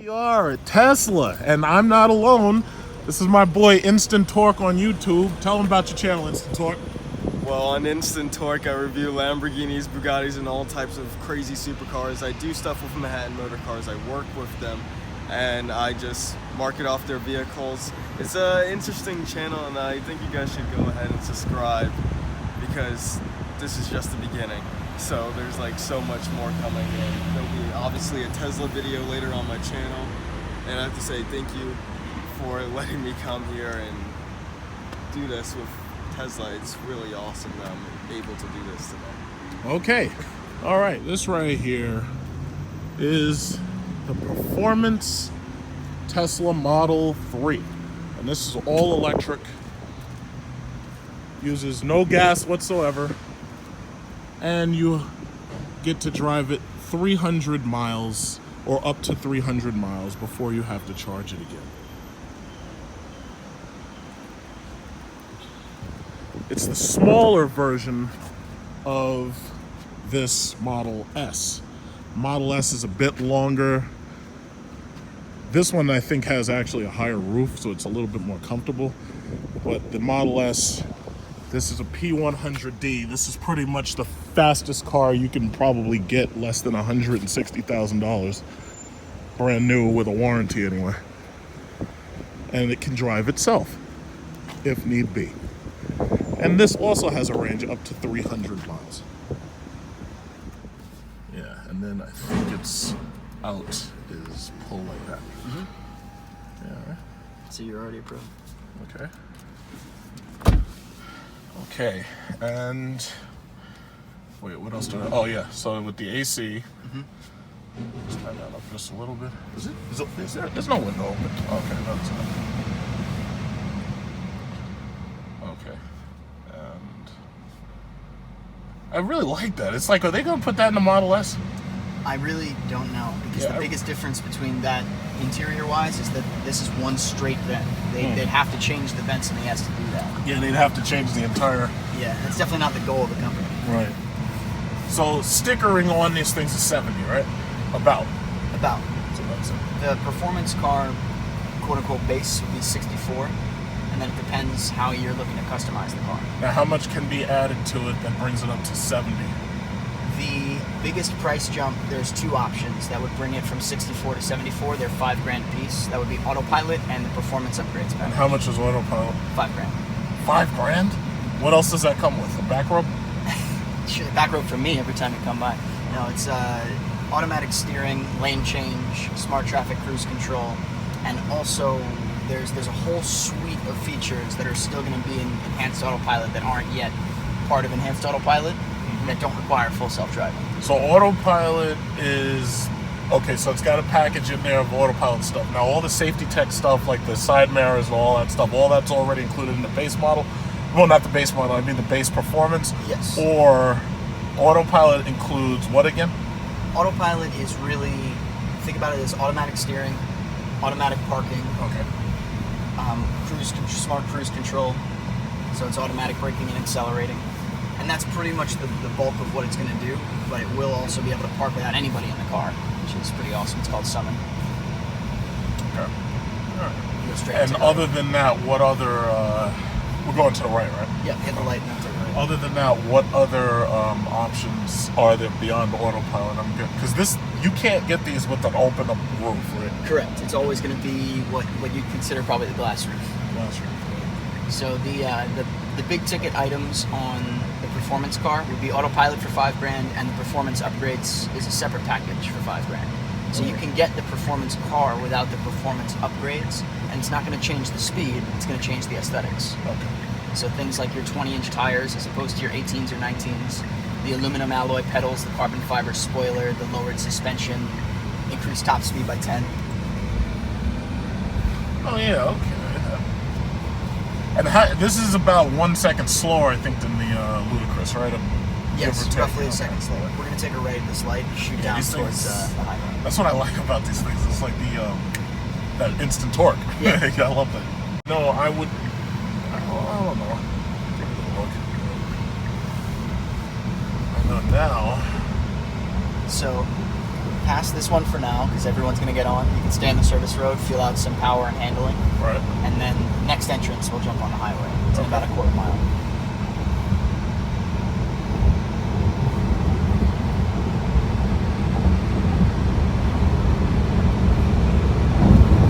We are at Tesla, and I'm not alone. This is my boy Instant Torque on YouTube. Tell them about your channel, Instant Torque. Well, on Instant Torque, I review Lamborghinis, Bugattis, and all types of crazy supercars. I do stuff with Manhattan Motor Cars. I work with them, and I just market off their vehicles. It's an interesting channel, and I think you guys should go ahead and subscribe because this is just the beginning. So there's like so much more coming in. There'll be obviously a Tesla video later on my channel, and I have to say thank you for letting me come here and do this with Tesla. It's really awesome that I'm able to do this today. Okay, all right, this right here is the Performance Tesla Model 3, and this is all electric, uses no gas whatsoever, and you get to drive it 300 miles or up to 300 miles before you have to charge it again. It's the smaller version of this Model S. Model S is a bit longer. This one I think has actually a higher roof, so it's a little bit more comfortable. But the Model S, this is a P100D. This is pretty much the fastest car you can probably get, less than $160,000. Brand new with a warranty anyway. And it can drive itself, if need be. And this also has a range up to 300 miles. Yeah, and then I think it's out is pull like that. Mm-hmm. Yeah, right? So you're already approved. Okay. Okay, and wait, what else do I? Oh yeah, so with the AC, let's turn that up just a little bit. Is there? There's no window open. Okay, that's it. Okay, and I really like that. It's like, are they gonna put that in the Model S? I really don't know, because the biggest difference between that interior-wise is that this is one straight vent. They'd have to change the vents in the S to do that. Yeah, they'd have to change the entire. Yeah, that's definitely not the goal of the company. Right. So stickering on these things is 70, right? About. About. So that's it. The performance car, quote-unquote, base would be 64, and then it depends how you're looking to customize the car. Now, how much can be added to it that brings it up to 70? The biggest price jump, there's two options that would bring it from 64 to 74. They're $5,000 a piece. That would be Autopilot and the performance upgrades package. And how much is Autopilot? $5,000. $5,000? What else does that come with? A back rub? Back road for me every time you come by. No, it's automatic steering, lane change, smart traffic cruise control, and also there's a whole suite of features that are still going to be in Enhanced Autopilot that aren't yet part of Enhanced Autopilot that don't require full self-driving. So Autopilot is... Okay, so it's got a package in there of Autopilot stuff. Now, all the safety tech stuff, like the side mirrors and all that stuff, all that's already included in the base model. Well, not the base model, I mean the base performance. Yes. Or Autopilot includes what again? Autopilot is really, think about it as automatic steering, automatic parking, Okay. smart cruise control, so it's automatic braking and accelerating. And that's pretty much the bulk of what it's going to do, but it will also be able to park without anybody in the car, which is pretty awesome. It's called Summon. Okay. All right. Go straight And to the other right. than that, what other... we're going to the right, right? Yeah, hit the light and then take the right. Other than that, what other options are there beyond Autopilot? I'm good, because this, you can't get these with an open up roof, right? Correct. It's always going to be what you'd consider probably the glass roof. Glass roof. So the big ticket items on the performance car would be Autopilot for $5,000, and the performance upgrades is a separate package for $5,000. So you can get the performance car without the performance upgrades, and it's not going to change the speed, it's going to change the aesthetics. Okay. So things like your 20-inch tires as opposed to your 18s or 19s, the aluminum alloy pedals, the carbon fiber spoiler, the lowered suspension, increased top speed by 10. Oh yeah, okay. And this is about 1 second slower, I think, than the Ludicrous, right? Yes, roughly a second slower. We're going to take a right at this light and shoot down these towards things- the highway. That's what I like about these things. It's like the that instant torque. Yeah. I love that. No, I would. I don't know. Take a little look. I know now. So pass this one for now because everyone's gonna get on. You can stay on the service road, feel out some power and handling, Right. and then next entrance we'll jump on the highway. It's in about a quarter mile.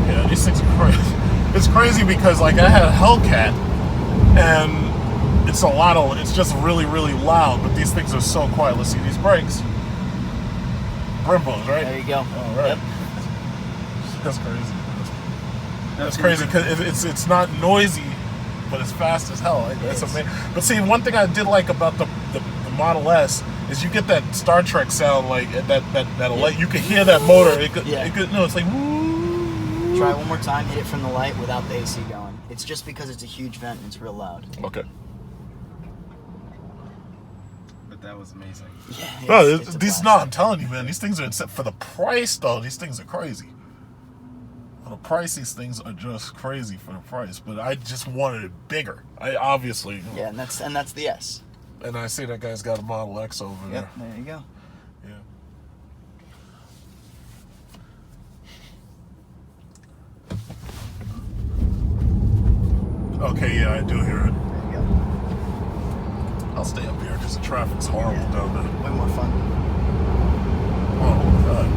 Yeah, these things are crazy. It's crazy because like I had a Hellcat, and it's just really, really loud. But these things are so quiet. Let's see these brakes. Brimbos, right? There you go. All right. Yep. That's crazy. That's crazy because it's not noisy, but it's fast as hell. That's amazing. But see, one thing I did like about the Model S is you get that Star Trek sound, like you can hear that motor. It's like woo. Try it one more time. Hit it from the light without the AC going. It's just because it's a huge vent and it's real loud. Okay. But that was amazing. Yeah. No, I'm telling you, man, these things are, for the price though, these things are crazy. For the price, these things are just crazy for the price. But I just wanted it bigger. I obviously. Yeah, and that's the S. And I see that guy's got a Model X over there. Yep, there you go. Yeah. Okay, yeah, I do hear it. There you go. I'll stay up here because the traffic's horrible down there. Way more fun. Oh, God.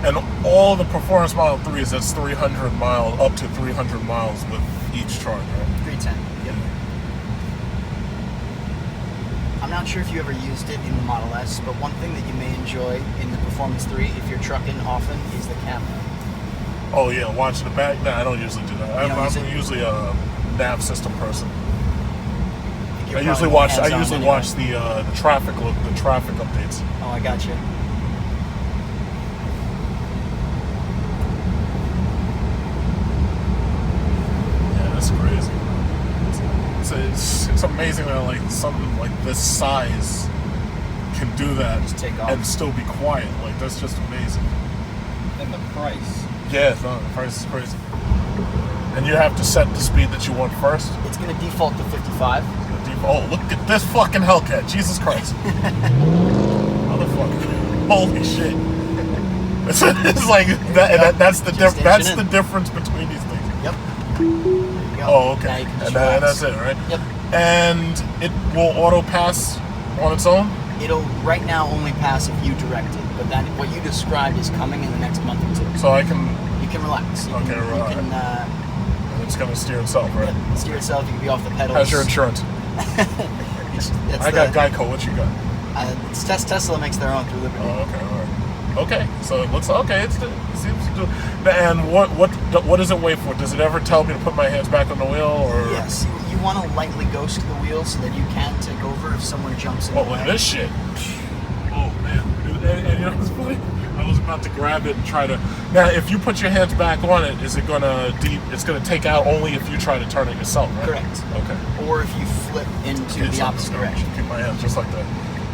And all the performance Model 3s, that's 300 miles, up to 300 miles with each charge, right? 310. Yep. I'm not sure if you ever used it in the Model S, but one thing that you may enjoy in the Performance 3, if you're trucking often, is the camera. Oh yeah, watch the back. Nah, I don't usually do that. I'm usually a nav system person. I usually watch the traffic updates. Oh, I got you. Crazy. It's amazing that like something like this size can do that Just take off. and still be quiet. Like that's just amazing. And the price. Yeah, no, the price is crazy. And you have to set the speed that you want first. It's going to default to 55. Oh, look at this fucking Hellcat! Jesus Christ! Motherfucker! Holy shit! It's like that. That's the difference between these things. Yep. Oh, okay. Now you can just And relax. that's it, right? Yep. And it will auto pass on its own? It'll right now only pass if you direct it, but that what you described is coming in the next month or two. So I can. You can relax. You Okay, can, right. You can It's going to steer itself, right? steer itself. You can be off the pedals. How's your insurance? I got Geico. What you got? Tesla makes their own through Liberty. Oh, okay, all right. Okay, so it looks okay. It seems to do. And what does it wait for? Does it ever tell me to put my hands back on the wheel, or? Yes, you want to lightly ghost the wheel so that you can take over if someone jumps in. Oh, look at this shit. Oh man, and you know what's funny? I was about to grab it and try to. Now, if you put your hands back on it, is it gonna It's gonna take out only if you try to turn it yourself, right? Correct. Okay. Or if you flip into the opposite direction. Keep my hands just like that.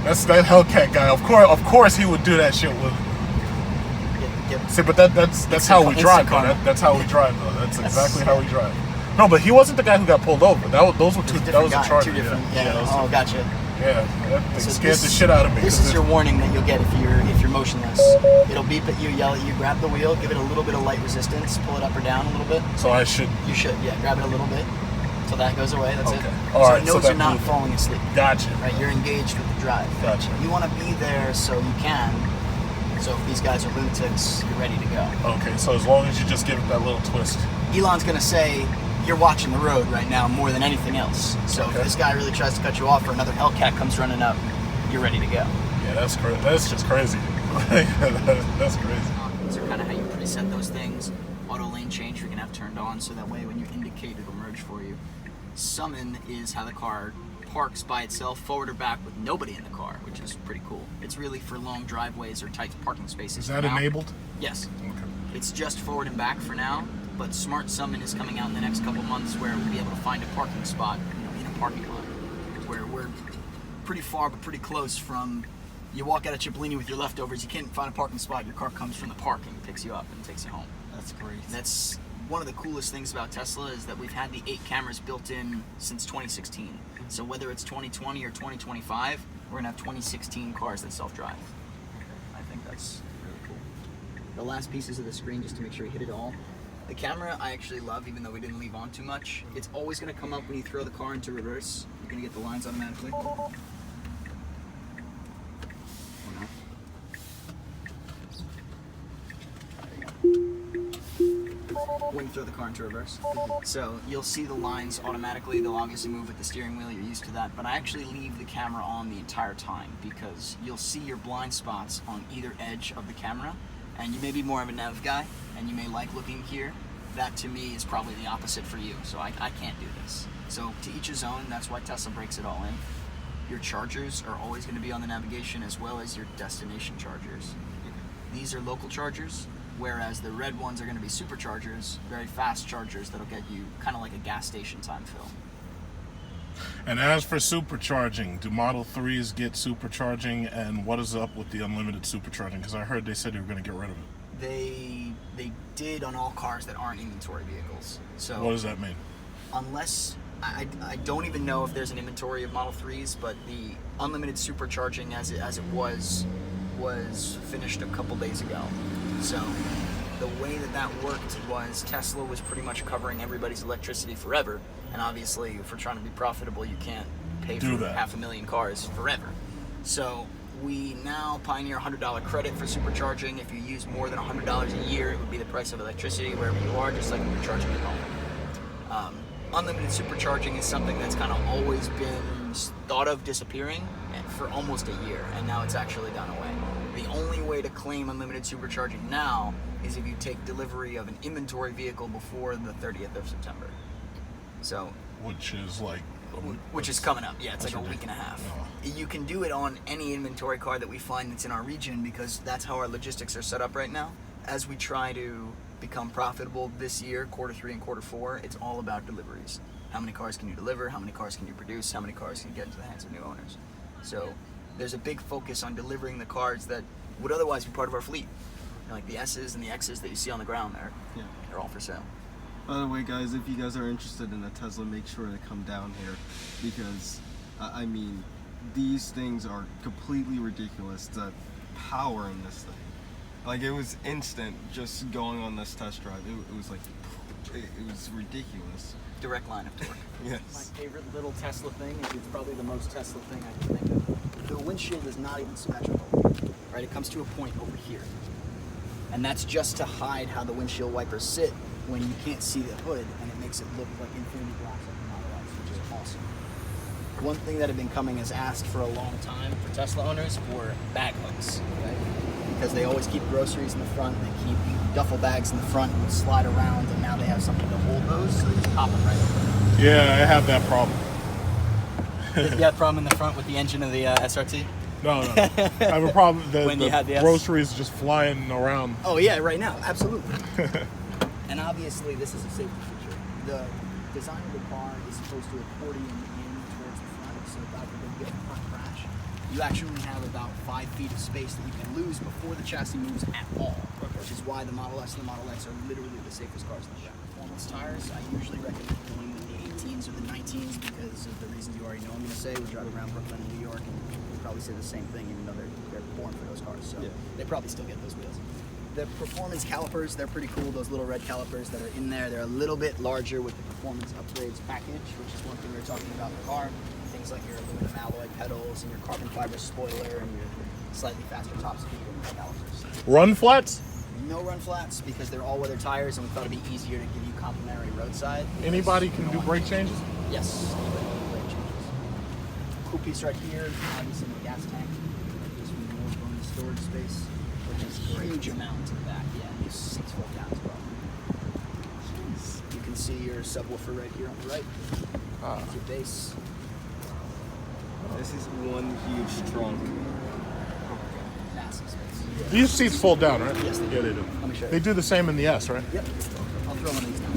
That's that Hellcat guy. Of course, he would do that shit with. Yep. See, but that's how we drive, though. That's how we drive, though. That's exactly how we drive. No, but he wasn't the guy who got pulled over. Those were two. That was a Charger. Two different. Yeah. Oh, gotcha. Yeah, that thing So scared the shit out of me. This is your warning that you'll get if you're motionless. It'll beep at you, yell at you, grab the wheel, give it a little bit of light resistance, pull it up or down a little bit. So I should. You should, yeah, grab it a little bit until that goes away. That's Okay. it. All right, So so it knows that you're not moved. falling asleep. Gotcha. Right, you're engaged with the drive. Gotcha. You want to be there so you can. So if these guys are lunatics, you're ready to go. Okay, so as long as you just give it that little twist. Elon's gonna say you're watching the road right now more than anything else. So Okay. if this guy really tries to cut you off or another Hellcat comes running up, you're ready to go. Yeah, that's crazy. That's just crazy. That's crazy. These are kind of how you preset those things. Auto lane change you're gonna have turned on so that way when you indicate it'll merge for you. Summon is how the car parks by itself forward or back with nobody in the car, which is pretty cool. It's really for long driveways or tight parking spaces. Is for that now. enabled? Yes. Okay. It's just forward and back for now, but Smart Summon is coming out in the next couple months where we'll be able to find a parking spot, in a parking lot, where we're pretty far but pretty close from. You walk out of Cipollini with your leftovers, you can't find a parking spot. Your car comes from the parking, picks you up, and takes you home. That's great. That's one of the coolest things about Tesla is that we've had the 8 cameras built in since 2016. So whether it's 2020 or 2025, we're gonna have 2016 cars that self-drive. I think that's really cool. The last pieces of the screen, just to make sure you hit it all. The camera I actually love, even though we didn't leave on too much. It's always gonna come up when you throw the car into reverse. You're gonna get the lines automatically. When you throw the car into reverse. So you'll see the lines automatically. They'll obviously move with the steering wheel, you're used to that, but I actually leave the camera on the entire time because you'll see your blind spots on either edge of the camera, and you may be more of a nav guy and you may like looking here. That to me is probably the opposite for you, so I can't do this. So to each his own, that's why Tesla breaks it all in. Your chargers are always going to be on the navigation as well as your destination chargers. These are local chargers, whereas the red ones are going to be superchargers, very fast chargers that'll get you kind of like a gas station time fill. And as for supercharging, do Model 3s get supercharging, and what is up with the unlimited supercharging? Because I heard they said they were going to get rid of it. They did on all cars that aren't inventory vehicles. So what does that mean? Unless I don't even know if there's an inventory of Model 3s, but the unlimited supercharging as it was finished a couple days ago. So the way that worked was Tesla was pretty much covering everybody's electricity forever, and obviously if we're trying to be profitable, you can't pay for 500,000 cars forever. So we now pioneer a $100 credit for supercharging. If you use more than $100 a year, it would be the price of electricity wherever you are, just like when you're charging at home. Unlimited supercharging is something that's kind of always been thought of disappearing for almost a year, and now it's actually gone away. The only way to claim unlimited supercharging now is if you take delivery of an inventory vehicle before the 30th of September. So, which is coming up. Yeah, it's like a week and a half. Oh. You can do it on any inventory car that we find that's in our region because that's how our logistics are set up right now. As we try to become profitable this year, quarter 3 and quarter 4, it's all about deliveries. How many cars can you deliver? How many cars can you produce? How many cars can you get into the hands of new owners? So there's a big focus on delivering the cars that would otherwise be part of our fleet. Like the S's and the X's that you see on the ground there. Yeah. They're all for sale. By the way, guys, if you guys are interested in a Tesla, make sure to come down here because, I mean, these things are completely ridiculous. The power in this thing. Like, it was instant just going on this test drive. It was like, it was ridiculous. Direct line of torque. Yes. My favorite little Tesla thing is it's probably the most Tesla thing I can think of. The windshield is not even symmetrical, right? It comes to a point over here. And that's just to hide how the windshield wipers sit when you can't see the hood, and it makes it look like infinity glass like the Model S, which is awesome. One thing that had been coming as asked for a long time for Tesla owners were bag hooks, right? Because they always keep groceries in the front, they keep duffel bags in the front and slide around, and now they have something to hold those, so they just pop them right over. Yeah, I have that problem. You got a problem in the front with the engine of the SRT? No. I have a problem. The S? groceries just flying around. Oh yeah, right now, absolutely. And obviously, this is a safety feature. The design of the car is supposed to accordion in towards the front, so God forbid you get a front crash. You actually have about 5 feet of space that you can lose before the chassis moves at all, which is why the Model S and the Model X are literally the safest cars in the show. Performance tires, I usually recommend going with the 18s or the 19s because of the reasons you already know I'm going to say. We drive around Brooklyn and New York, and we probably say the same thing, even though they're born for those cars, so they probably still get those wheels. The performance calipers, they're pretty cool, those little red calipers that are in there. They're a little bit larger with the performance upgrades package, which is one thing we were talking about in the car. Things like your aluminum alloy pedals and your carbon fiber spoiler and your slightly faster top speed and calipers. Run flats? No run flats because they're all-weather tires, and we thought it'd be easier to give you complimentary roadside. Anybody can do brake changes? Yes, anybody can do brake changes. Cool piece right here, obviously the gas tank. Gives me more bonus storage space. A huge amount to the back, yeah, it's 6 full gallons probably. You can see your subwoofer right here on the right. That's your base. This is one huge trunk. Massive space. These seats fold down, right? Yes, they do. Yeah, they do. Let me show you. They do the same in the S, right? Yep. I'll throw one of these down.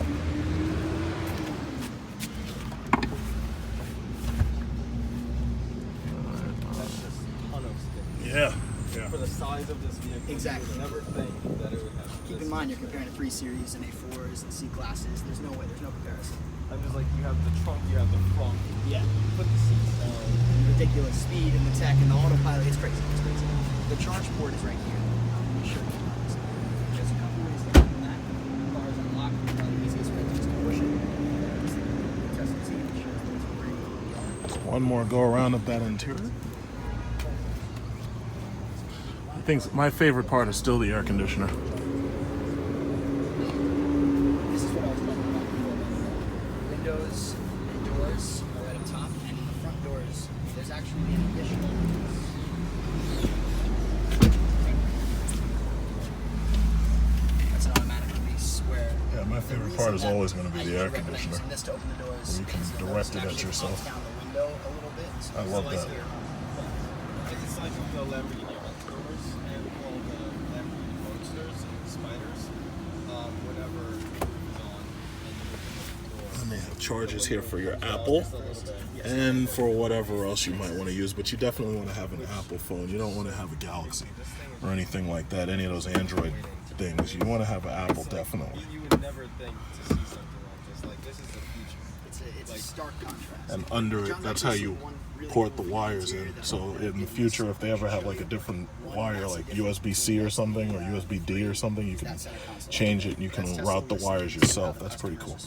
That's just a ton of space. Yeah. For the size of this vehicle, Exactly. you would never think that it would have. Keep in mind, you're comparing a 3 Series and A4s and C classes. There's no way. There's no comparison. I'm just like, you have the trunk, you have the front. Yeah. You put the seats down. Ridiculous speed and the tech and the autopilot. It's crazy. It's crazy. The charge port is right here. Let me show you. There's a couple ways to open that. The car is unlocked. The easiest way is to push it. Test and see. It shows that it's pretty. One more go around of that interior. I think my favorite part is still the air conditioner. This is what I was talking about before. Windows and doors are right up top, and in the front doors, there's actually an additional. That's an automatic release where. Yeah, my favorite part is always going to be the air conditioner. Using this to open the doors. You can so the direct nose it at actually yourself. pumps down the window a little bit. So I love it's that. here. It's like the Lamborghini Aventadors and all the Lamborghini Roadsters and Spiders. Whenever the roof is on and you open the door. And they have chargers here for your Apple and for whatever else you might want to use, but you definitely want to have an Apple phone. You don't want to have a Galaxy or anything like that, any of those Android things. You want to have an Apple, definitely. You would never think to see something like this. Like, this is the future. It's a stark contrast. And under it, that's how you port the wires in. So in the future, if they ever have like a different wire, like USB-C or something, or USB-D or something, you can change it and you can route the wires yourself. That's pretty cool.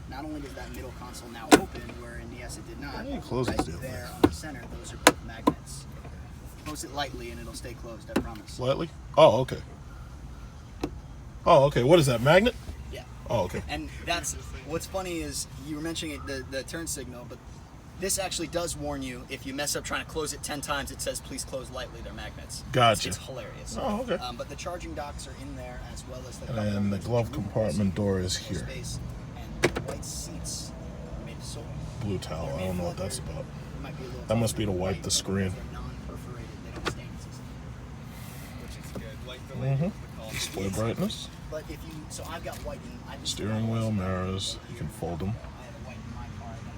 Not only does that middle console now open, where in the S it did not, Yeah, close it right still. there on the center, those are both magnets. Close it lightly and it'll stay closed, I promise. Slightly? Oh, okay. Oh, okay. What is that, magnet? Yeah. Oh, okay. And that's, what's funny is, you were mentioning the turn signal, but this actually does warn you if you mess up trying to close it 10 times, it says please close lightly, they're magnets. Gotcha. It's hilarious. Oh, okay. But the charging docks are in there as well as the And the glove compartment door is here. Space, and the white seats are made of silver. Blue towel. I don't know what that's about. Might be a little That must be to white, wipe the screen. They're non-perforated, they don't stain easily. Which is good. Like the lady with the call. Display brightness. But if you, so I've got white in, I just Steering wheel, mirrors. You can fold them. I have a white in my car, I got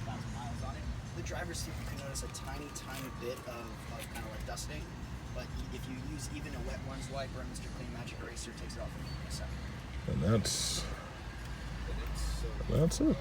22,000 miles on it. The driver's seat, you can notice a tiny, tiny bit of kind of like dusting. But if you use even a wet ones wipe or a Mr. Clean Magic Eraser, it takes it off in a second. And that's it.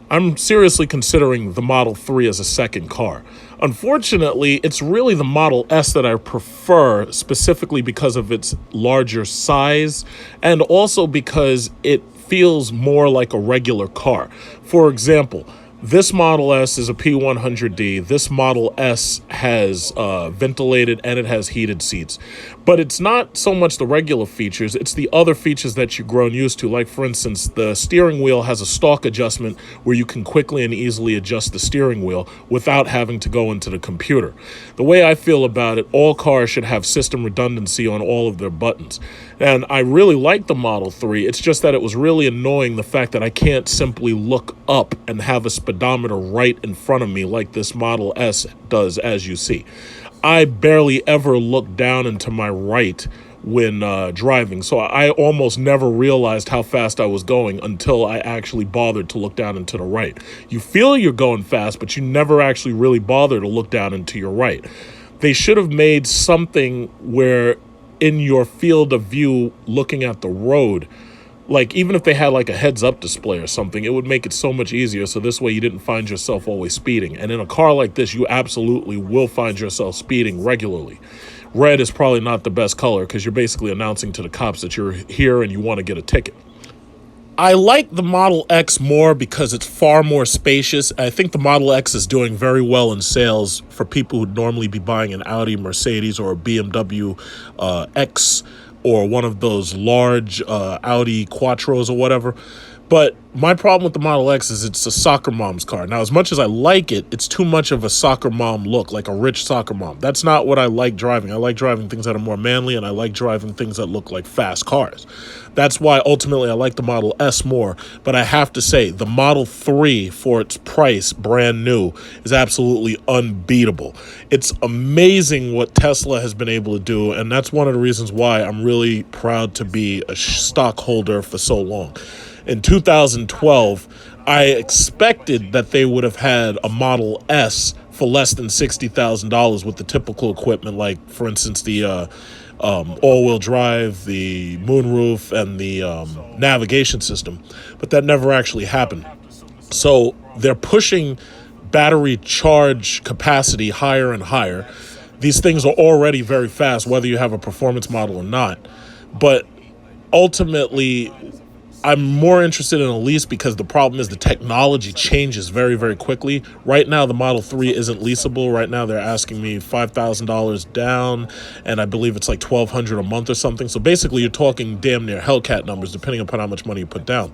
I'm seriously considering the Model 3 as a second car. Unfortunately, it's really the Model S that I prefer, specifically because of its larger size and also because it feels more like a regular car. For example, this Model S is a P100D. This Model S has ventilated and it has heated seats. But it's not so much the regular features, it's the other features that you've grown used to. Like, for instance, the steering wheel has a stalk adjustment where you can quickly and easily adjust the steering wheel without having to go into the computer. The way I feel about it, all cars should have system redundancy on all of their buttons. And I really like the Model 3. It's just that it was really annoying the fact that I can't simply look up and have a speedometer right in front of me like this Model S does, as you see. I barely ever look down and to my right when driving, so I almost never realized how fast I was going until I actually bothered to look down and to the right. You feel you're going fast, but you never actually really bother to look down and to your right. They should have made something where in your field of view looking at the road, like even if they had like a heads-up display or something, it would make it so much easier, so this way you didn't find yourself always speeding. And in a car like this, you absolutely will find yourself speeding regularly. Red is probably not the best color because you're basically announcing to the cops that you're here and you want to get a ticket. I like the Model X more because it's far more spacious. I think the Model X is doing very well in sales for people who'd normally be buying an Audi, Mercedes, or a BMW X, or one of those large Audi Quattros or whatever. But my problem with the Model X is it's a soccer mom's car. Now, as much as I like it, it's too much of a soccer mom look, like a rich soccer mom. That's not what I like driving. I like driving things that are more manly, and I like driving things that look like fast cars. That's why, ultimately, I like the Model S more. But I have to say, the Model 3, for its price, brand new, is absolutely unbeatable. It's amazing what Tesla has been able to do, and that's one of the reasons why I'm really proud to be a stockholder for so long. In 2012, I expected that they would have had a Model S for less than $60,000 with the typical equipment, like for instance the all-wheel drive, the moonroof, and the navigation system. But that never actually happened. So they're pushing battery charge capacity higher and higher. These things are already very fast, whether you have a performance model or not. But ultimately, I'm more interested in a lease because the problem is the technology changes very, very quickly. Right now, the Model 3 isn't leasable. Right now, they're asking me $5,000 down, and I believe it's like $1,200 a month or something. So basically, you're talking damn near Hellcat numbers, depending upon how much money you put down.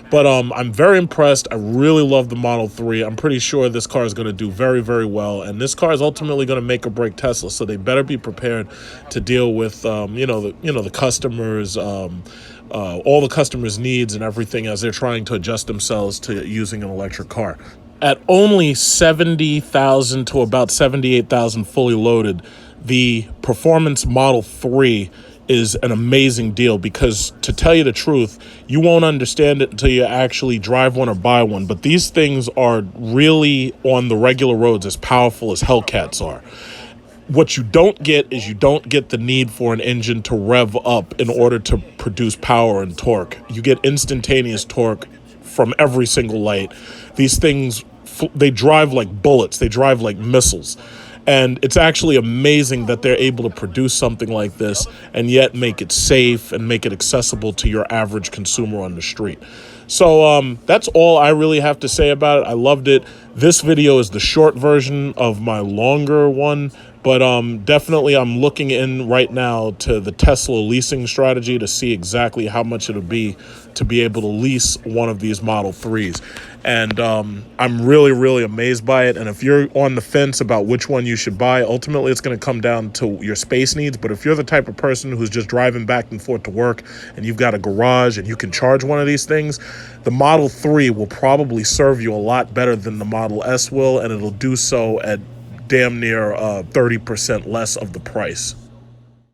But I'm very impressed. I really love the Model 3. I'm pretty sure this car is going to do very, very well. And this car is ultimately going to make or break Tesla. So they better be prepared to deal with, the customers, all the customers' needs and everything as they're trying to adjust themselves to using an electric car. At only 70,000 to about 78,000 fully loaded, the Performance Model 3 is an amazing deal because, to tell you the truth, you won't understand it until you actually drive one or buy one. But these things are really, on the regular roads, as powerful as Hellcats are. What you don't get is you don't get the need for an engine to rev up in order to produce power and torque. You get instantaneous torque from every single light. These things, they drive like bullets. They drive like missiles. And it's actually amazing that they're able to produce something like this and yet make it safe and make it accessible to your average consumer on the street. So that's all I really have to say about it. I loved it. This video is the short version of my longer one, but definitely I'm looking in right now to the Tesla leasing strategy to see exactly how much it'll be to be able to lease one of these Model 3s. And I'm really, really amazed by it. And if you're on the fence about which one you should buy, ultimately it's going to come down to your space needs. But if you're the type of person who's just driving back and forth to work and you've got a garage and you can charge one of these things, the Model 3 will probably serve you a lot better than the Model S will, and it'll do so at damn near 30% less of the price.